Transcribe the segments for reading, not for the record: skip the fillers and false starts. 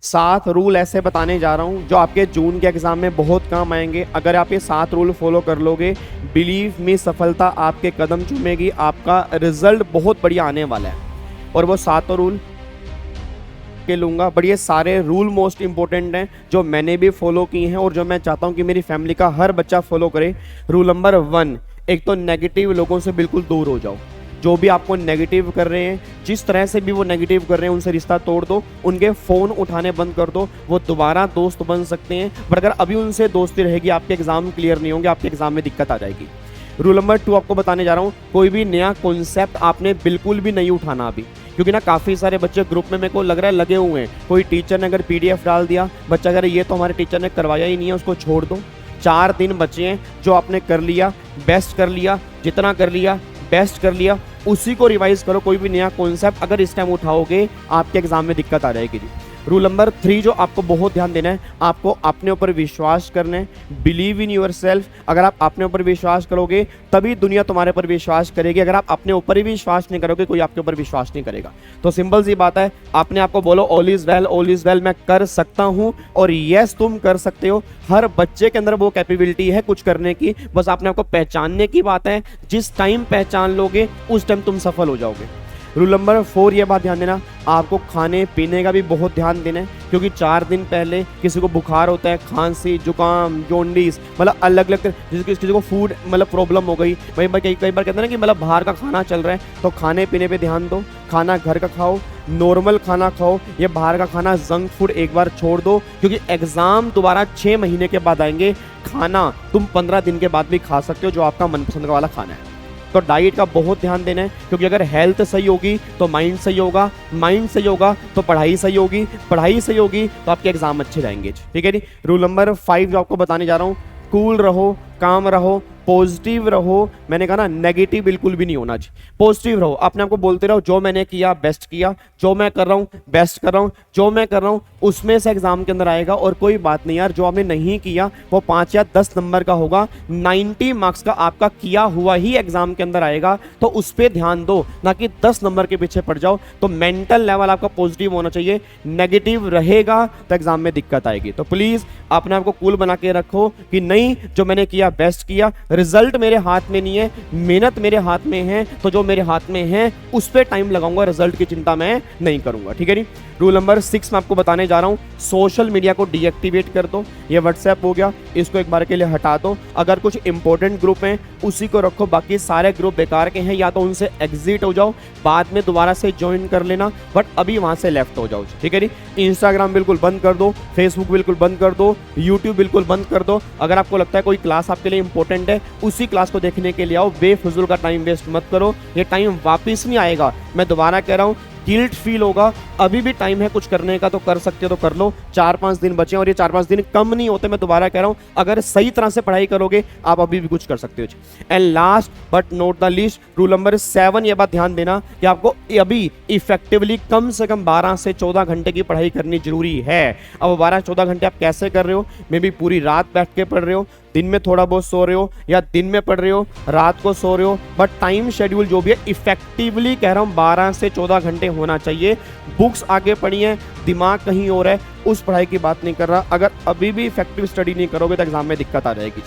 7 rule ऐसे बताने जा रहा हूँ जो आपके जून के एग्जाम में बहुत काम आएंगे। अगर आप ये 7 रूल फॉलो कर लोगे, बिलीव मी, सफलता आपके कदम चूमेगी, आपका रिजल्ट बहुत बढ़िया आने वाला है। और वो 7 रूल के लूँगा, बट ये सारे रूल मोस्ट इंपॉर्टेंट हैं जो मैंने भी फॉलो किए हैं और जो मैं चाहता हूँ कि मेरी फैमिली का हर बच्चा फॉलो करे। रूल नंबर 1, एक तो नेगेटिव लोगों से बिल्कुल दूर हो जाओ। जो भी आपको नेगेटिव कर रहे हैं, जिस तरह से भी वो नेगेटिव कर रहे हैं, उनसे रिश्ता तोड़ दो, उनके फ़ोन उठाने बंद कर दो। वो दोबारा दोस्त बन सकते हैं, बट अगर अभी उनसे दोस्ती रहेगी, आपके एग्जाम क्लियर नहीं होंगे, आपके एग्जाम में दिक्कत आ जाएगी। रूल नंबर 2 आपको बताने जा रहा हूँ, कोई भी नया कॉन्सेप्ट आपने बिल्कुल भी नहीं उठाना अभी, क्योंकि ना काफ़ी सारे बच्चे ग्रुप में मेरे को लग रहा है लगे हुए हैं। कोई टीचर ने अगर PDF डाल दिया, बच्चा अगर ये तो हमारे टीचर ने करवाया ही नहीं है, उसको छोड़ दो। 4 दिन बचे हैं, जो आपने कर लिया बेस्ट कर लिया, जितना कर लिया बेस्ट कर लिया, उसी को रिवाइज करो। कोई भी नया कॉन्सेप्ट अगर इस टाइम उठाओगे, आपके एग्जाम में दिक्कत आ जाएगी जी। रूल नंबर 3 जो आपको बहुत ध्यान देना है, आपको अपने ऊपर विश्वास करना है। Believe in your self. अगर आप अपने ऊपर विश्वास करोगे तभी दुनिया तुम्हारे ऊपर विश्वास करेगी। अगर आप अपने ऊपर ही विश्वास नहीं करोगे, कोई आपके ऊपर विश्वास नहीं करेगा। तो सिंपल सी बात है, अपने आप को बोलो all is well, all is well, मैं कर सकता हूँ। और यस, तुम कर सकते हो। हर बच्चे के अंदर वो कैपेबिलिटी है कुछ करने की, बस आपने आपको पहचानने की बात है। जिस टाइम पहचान लोगे, उस टाइम तुम सफल हो जाओगे। रूल नंबर 4, ये बात ध्यान देना, आपको खाने पीने का भी बहुत ध्यान देना है, क्योंकि 4 दिन पहले किसी को बुखार होता है, खांसी, जुकाम, जॉन्डिस, मतलब अलग अलग किसी को फूड मतलब प्रॉब्लम हो गई। वही कई बार कहते हैं ना कि मतलब बाहर का खाना चल रहा है, तो खाने पीने पे ध्यान दो। खाना घर का खाओ, नॉर्मल खाना खाओ, ये बाहर का खाना जंक फूड एक बार छोड़ दो, क्योंकि एग्जाम दोबारा 6 महीने के बाद आएंगे। खाना तुम 15 दिन के बाद भी खा सकते हो, जो आपका मनपसंद वाला खाना है। तो डाइट का बहुत ध्यान देना है, क्योंकि अगर हेल्थ सही होगी तो माइंड सही होगा, माइंड सही होगा तो पढ़ाई सही होगी, पढ़ाई सही होगी तो आपके एग्जाम अच्छे जाएंगे। ठीक है जी। रूल नंबर 5 जो आपको बताने जा रहा हूँ, कूल रहो, काम रहो, पॉजिटिव रहो। मैंने कहा ना, नेगेटिव बिल्कुल भी नहीं होना चाहिए। पॉजिटिव रहो, अपने आप को बोलते रहो जो मैंने किया बेस्ट किया, जो मैं कर रहा हूँ बेस्ट कर रहा हूँ, जो मैं कर रहा हूँ उसमें से एग्जाम के अंदर आएगा। और कोई बात नहीं यार, जो आपने नहीं किया वो 5 या 10 नंबर का होगा, 90 मार्क्स का आपका किया हुआ ही एग्जाम के अंदर आएगा। तो उस पर ध्यान दो, ना कि 10 नंबर के पीछे पड़ जाओ। तो मेंटल लेवल आपका पॉजिटिव होना चाहिए। नेगेटिव रहेगा तो एग्जाम में दिक्कत आएगी। तो प्लीज अपने आप को कूल बना के रखो कि नहीं, जो मैंने किया बेस्ट किया, रिजल्ट मेरे हाथ में नहीं है, मेहनत मेरे हाथ में है। तो जो मेरे हाथ में है उस पर टाइम लगाऊंगा, रिजल्ट की चिंता मैं नहीं करूंगा। ठीक है जी। रूल नंबर 6 मैं आपको बताने जा रहा हूं, सोशल मीडिया को डीएक्टिवेट कर दो। ये व्हाट्सएप हो गया, इसको एक बार के लिए हटा दो। अगर कुछ इंपॉर्टेंट ग्रुप हैं उसी को रखो, बाकी सारे ग्रुप बेकार के हैं, या तो उनसे एग्जिट हो जाओ, बाद में दोबारा से ज्वाइन कर लेना, बट अभी वहां से लेफ्ट हो जाओ। ठीक है जी। इंस्टाग्राम बिल्कुल बंद कर दो, फेसबुक बिल्कुल बंद कर दो, यूट्यूब बिल्कुल बंद कर दो। अगर आपको लगता है कोई क्लास आपके लिए इंपॉर्टेंट है, उसी क्लास को देखने के लिए आओ। बेफिजूल का टाइम वेस्ट मत करो, ये टाइम वापस नहीं आएगा। मैं दोबारा कह रहा हूँ, गिल्ट फील होगा, अभी भी टाइम है कुछ करने का, तो कर सकते हो तो कर लो। 4-5 दिन बचे हैं और ये 4-5 दिन कम नहीं होते। मैं दोबारा कह रहा हूं, अगर सही तरह से पढ़ाई करोगे आप अभी भी कुछ कर सकते हो। And last but not the least, rule number 7, ये बात ध्यान देना कि आपको अभी इफेक्टिवली कम से कम 12 से 14 घंटे की पढ़ाई करनी जरूरी है। अब 12-14 घंटे आप कैसे कर रहे हो? मे बी पूरी रात बैठ के पढ़ रहे हो, दिन में थोड़ा बहुत सो रहे हो, या दिन में पढ़ रहे हो, रात को सो रहे हो, बट टाइम शेड्यूल जो भी है, इफेक्टिवली कह रहा हूं 12 से 14 घंटे होना चाहिए। बुक्स आगे पढ़ी है, दिमाग कहीं और है, उस पढ़ाई की बात नहीं कर रहा। अगर अभी भी इफेक्टिव स्टडी नहीं करोगे तो एग्जाम में दिक्कत आ जाएगी।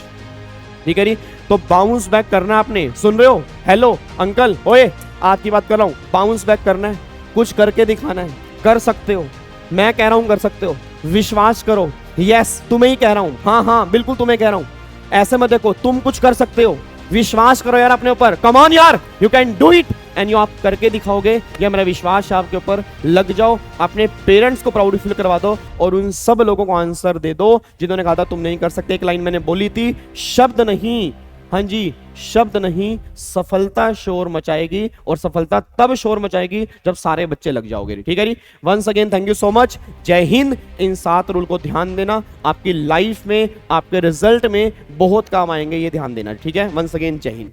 ठीक है जी। तो बाउंस बैक करना आपने, सुन रहे हो? हेलो अंकल, ओए, आपकी बात कर रहा हूं। बाउंस बैक करना है, कुछ करके दिखाना है। कर सकते हो, मैं कह रहा हूं कर सकते हो। विश्वास करो। यस, तुम्हें ही कह रहा हूं, हाँ हाँ बिल्कुल तुम्हें कह रहा हूं। ऐसे मत देखो, तुम कुछ कर सकते हो। विश्वास करो यार अपने ऊपर। कम ऑन यार, you can do it and you आप करके दिखाओगे। ये मेरा विश्वास है आपके ऊपर। लग जाओ, अपने पेरेंट्स को प्राउड फील करवा दो, और उन सब लोगों को आंसर दे दो जिन्होंने कहा था तुम नहीं कर सकते। एक लाइन मैंने बोली थी, शब्द नहीं, हाँ जी, शब्द नहीं, सफलता शोर मचाएगी। और सफलता तब शोर मचाएगी जब सारे बच्चे लग जाओगे। ठीक है जी। Once again thank you so much. जय हिंद। इन 7 रूल को ध्यान देना, आपकी लाइफ में, आपके रिजल्ट में बहुत काम आएंगे, ये ध्यान देना। ठीक है। वंस अगेन जय हिंद।